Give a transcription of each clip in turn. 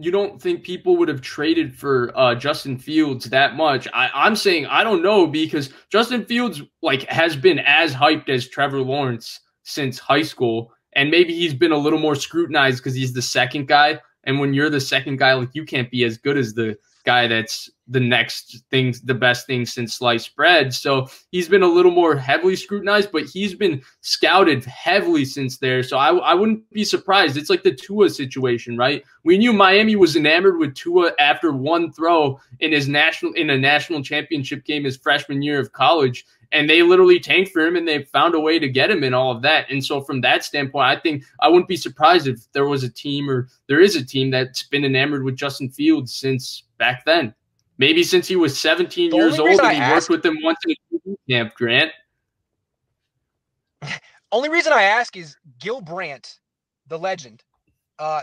you don't think people would have traded for Justin Fields that much. I'm saying I don't know, because Justin Fields like has been as hyped as Trevor Lawrence since high school, and maybe he's been a little more scrutinized because he's the second guy. And when you're the second guy, like, you can't be as good as the guy that's the next thing, the best thing since sliced bread. So he's been a little more heavily scrutinized, but he's been scouted heavily since there. So I wouldn't be surprised. It's like the Tua situation, right? We knew Miami was enamored with Tua after one throw in a national championship game his freshman year of college. And they literally tanked for him, and they found a way to get him and all of that. And so from that standpoint, I think I wouldn't be surprised if there was a team, or there is a team, that's been enamored with Justin Fields since back then. Maybe since he was 17 years old and he worked with them once in a camp, Grant. Only reason I ask is Gil Brandt, the legend,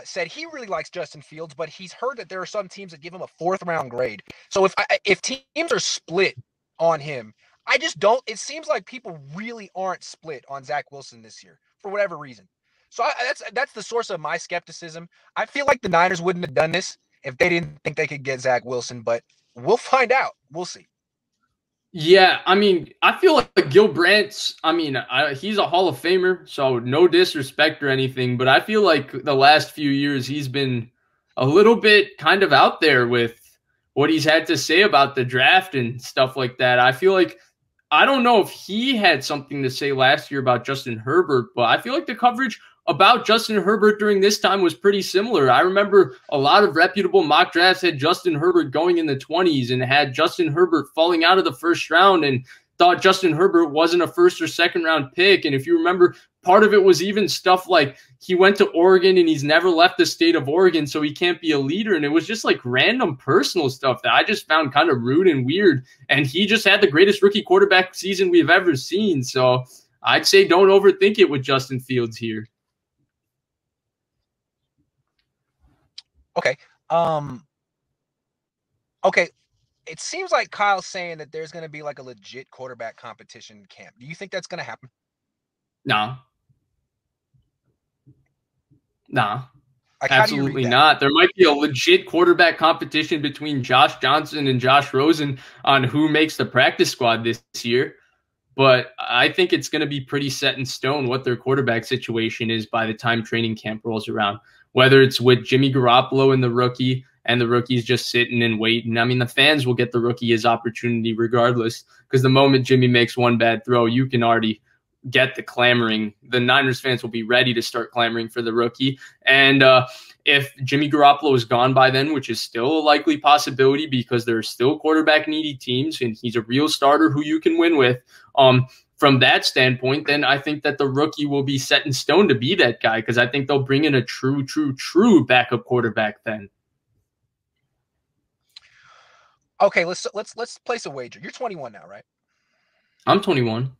said he really likes Justin Fields, but he's heard that there are some teams that give him a 4th-round grade. So if teams are split on him, I just don't. It seems like people really aren't split on Zach Wilson this year for whatever reason. So that's the source of my skepticism. I feel like the Niners wouldn't have done this if they didn't think they could get Zach Wilson, but we'll find out. We'll see. Yeah, I mean, I feel like Gil Brandt's, he's a Hall of Famer, so no disrespect or anything, but I feel like the last few years he's been a little bit kind of out there with what he's had to say about the draft and stuff like that. I feel like, I don't know if he had something to say last year about Justin Herbert, but I feel like the coverage about Justin Herbert during this time was pretty similar. I remember a lot of reputable mock drafts had Justin Herbert going in the 20s and had Justin Herbert falling out of the first round and thought Justin Herbert wasn't a 1st or 2nd round pick. And if you remember, part of it was even stuff like he went to Oregon and he's never left the state of Oregon, so he can't be a leader. And it was just like random personal stuff that I just found kind of rude and weird. And he just had the greatest rookie quarterback season we've ever seen. So I'd say don't overthink it with Justin Fields here. Okay. Okay. It seems like Kyle's saying that there's going to be like a legit quarterback competition camp. Do you think that's going to happen? No. Nah, Like, absolutely not. There might be a legit quarterback competition between Josh Johnson and Josh Rosen on who makes the practice squad this year. But I think it's going to be pretty set in stone what their quarterback situation is by the time training camp rolls around, whether it's with Jimmy Garoppolo and the rookie, and the rookie's just sitting and waiting. I mean, the fans will get the rookie his opportunity regardless, because the moment Jimmy makes one bad throw, you can already get the clamoring. The Niners fans will be ready to start clamoring for the rookie. And if Jimmy Garoppolo is gone by then, which is still a likely possibility because there are still quarterback needy teams and he's a real starter who you can win with, from that standpoint, then I think that the rookie will be set in stone to be that guy, because I think they'll bring in a true backup quarterback then. Okay, let's place a wager. You're 21 now, right? I'm 21.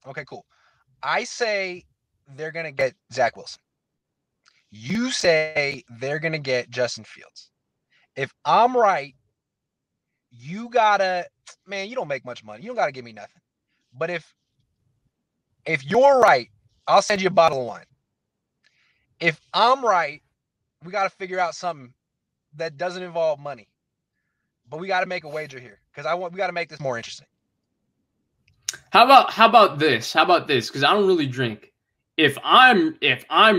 Okay, cool. I say they're going to get Zach Wilson. You say they're going to get Justin Fields. If I'm right, you gotta, man, you don't make much money. You don't got to give me nothing. But if you're right, I'll send you a bottle of wine. If I'm right, we got to figure out something that doesn't involve money. But we got to make a wager here because we got to make this more interesting. How about this? Because I don't really drink. If I'm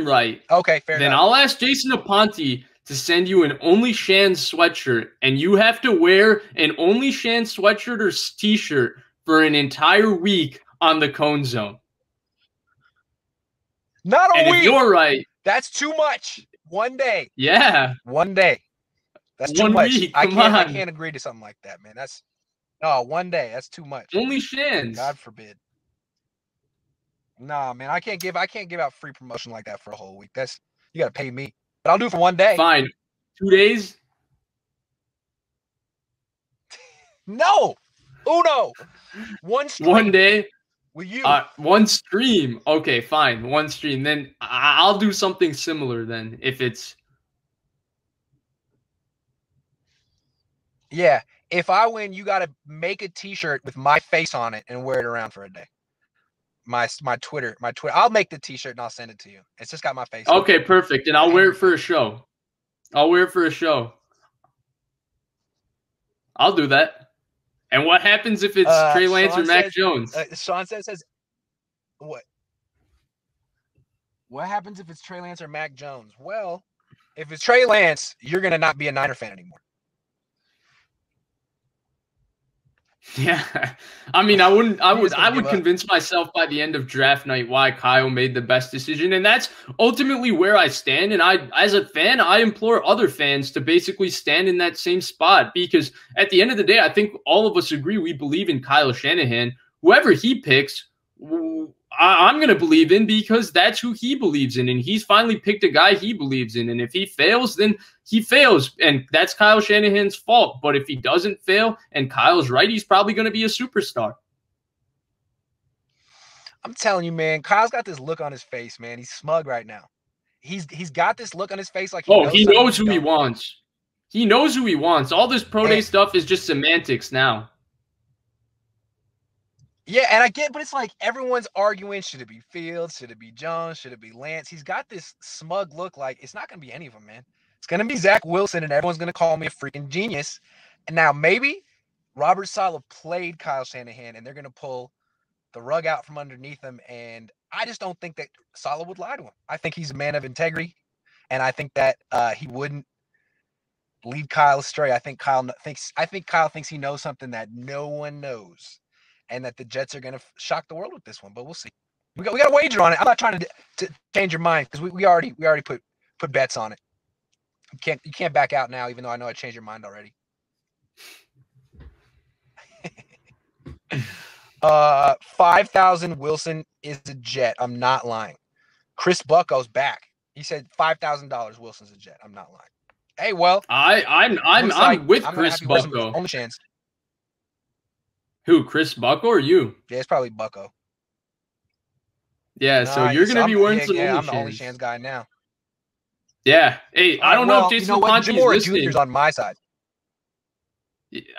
right, okay, fair then enough. I'll ask Jason Aponte to send you an Only Shan sweatshirt, and you have to wear an Only Shan sweatshirt or t-shirt for an entire week on the Cohn Zone. Not a week. And if you're right, that's too much. One day. Yeah. One day. That's too 1 much. week. I Come on. can't agree to something like that, man. That's one day. That's too much. Only Shans. God forbid. Nah, man. I can't give out free promotion like that for a whole week. You gotta pay me. But I'll do it for one day. Fine. 2 days? No. Uno. One stream. 1 day? With you. One stream. Okay, fine. One stream. Then I'll do something similar then if it's... Yeah. If I win, you got to make a t-shirt with my face on it and wear it around for a day. My Twitter. I'll make the t-shirt and I'll send it to you. It's just got my face on it. Okay, perfect. And I'll wear it for a show. I'll wear it for a show. I'll do that. And what happens if it's Trey Lance or Mac Jones? Sean says what? What happens if it's Trey Lance or Mac Jones? Well, if it's Trey Lance, you're gonna not be a Niner fan anymore. Yeah, I mean, I would convince myself by the end of draft night why Kyle made the best decision, and that's ultimately where I stand. And I, as a fan, I implore other fans to basically stand in that same spot, because at the end of the day, I think all of us agree we believe in Kyle Shanahan. Whoever he picks, I'm going to believe in, because that's who he believes in. And he's finally picked a guy he believes in. And if he fails, then he fails. And that's Kyle Shanahan's fault. But if he doesn't fail and Kyle's right, he's probably going to be a superstar. I'm telling you, man, Kyle's got this look on his face, man. He's smug right now. He's got this look on his face like he knows who he wants. He knows who he wants. All this pro day stuff is just semantics now. Yeah, and I get, but it's like everyone's arguing, should it be Fields, should it be Jones, should it be Lance? He's got this smug look like it's not going to be any of them, man. It's going to be Zach Wilson, and everyone's going to call me a freaking genius. And now maybe Robert Saleh played Kyle Shanahan, and they're going to pull the rug out from underneath him, and I just don't think that Saleh would lie to him. I think he's a man of integrity, and I think that he wouldn't lead Kyle astray. I think Kyle thinks he knows something that no one knows, and that the Jets are going to shock the world with this one. But we'll see. We got a wager on it. I'm not trying to change your mind, because we already put bets on it. You can't back out now, even though I know I changed your mind already. 5,000 Wilson is a Jet. I'm not lying. Chris Bucko's back. He said $5,000 Wilson's a Jet. I'm not lying. Hey, well, I'm with Chris Bucko. Only chance. Who, Chris Bucko or you? Yeah, it's probably Bucko. Yeah, so you're going to be wearing some I'm the only chance guy now. Yeah. Hey, I don't know if Jason Ponte's listening. Jr.'s on my side.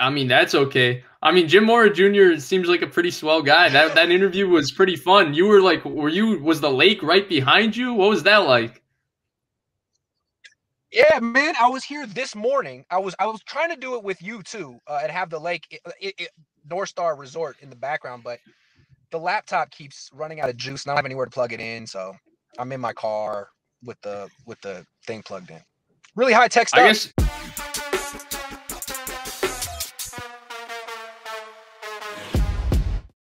I mean, that's okay. I mean, Jim Mora Jr. seems like a pretty swell guy. That interview was pretty fun. You were like, was the lake right behind you? What was that like? Yeah, man, I was here this morning. I was trying to do it with you too, and have the lake North Star Resort in the background, but the laptop keeps running out of juice, and I don't have anywhere to plug it in, so I'm in my car with the thing plugged in. Really high tech stuff. I guess